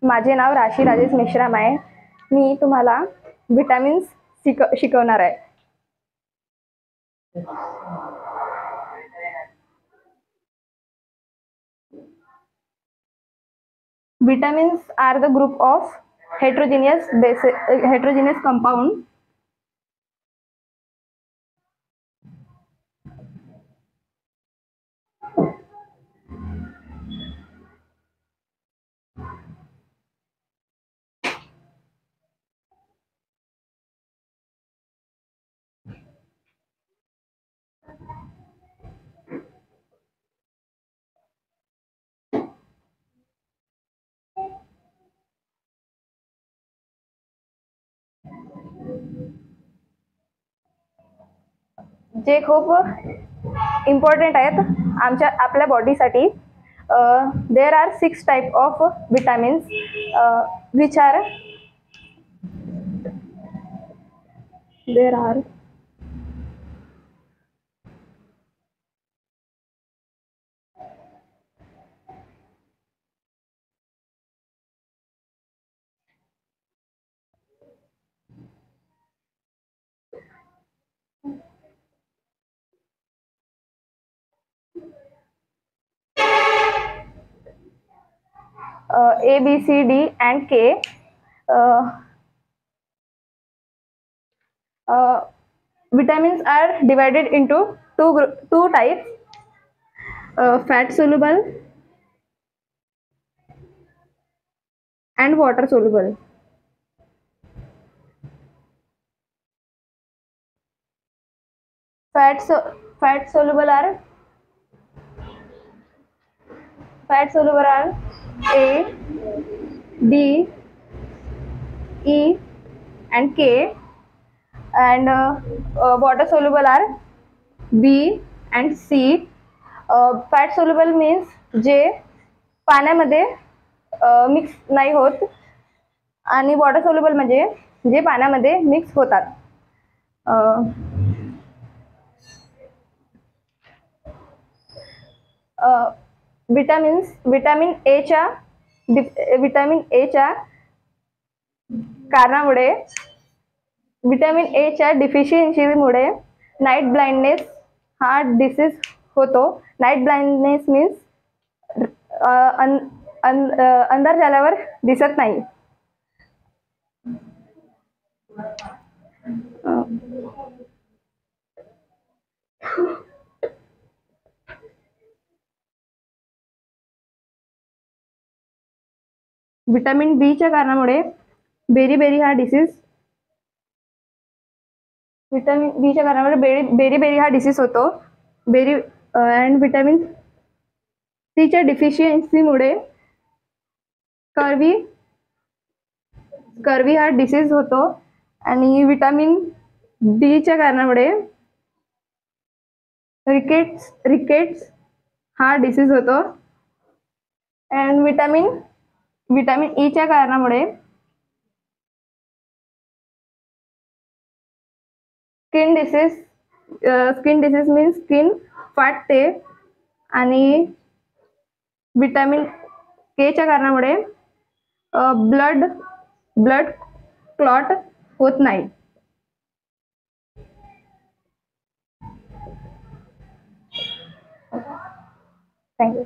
माझे नाव राशी राजेश मेश्राम आहे. मी तुम्हाला विटामिन्स शिकवणार आहे. Vitamins are the group of heterogeneous compound जे खूप इम्पॉर्टंट आहेत आपल्या बॉडीसाठी. There are 6 type of vitamins which are A, B, C, D and K. Vitamins are divided into two types: fat soluble and water soluble. Fat soluble are A, D, E and K, and water soluble are B and C. Fat soluble means जे पाण्यामध्ये mix नाही होत, आणि water soluble म्हणजे जे पाण्यामध्ये mix होतात. Vitamin A च्या कारणामुळे, विटामिन ए च्या डिफिशियन्सीमुळे नाईट ब्लाइंडनेस हा डिसीज होतो. नाईट ब्लाइंडनेस मीन्स अंधार झाल्यावर दिसत नाही. विटामिन बी च्या कारणामुळे बेरी हा डिसीज हा डिसीज होतो. अँड विटामिन सी च्या डिफिशियन्सीमुळे कर्वी हा डिसीज होतो. आणि विटामिन डी च्या कारणामुळे रिकेट्स हा डिसीज होतो. अँड विटामिन ई च्या कारणामुळे स्किन डिसीज मीन्स स्किन फाटते. आणि विटामिन के च्या कारणामुळे ब्लड क्लॉट होत नाही. थँक्यू.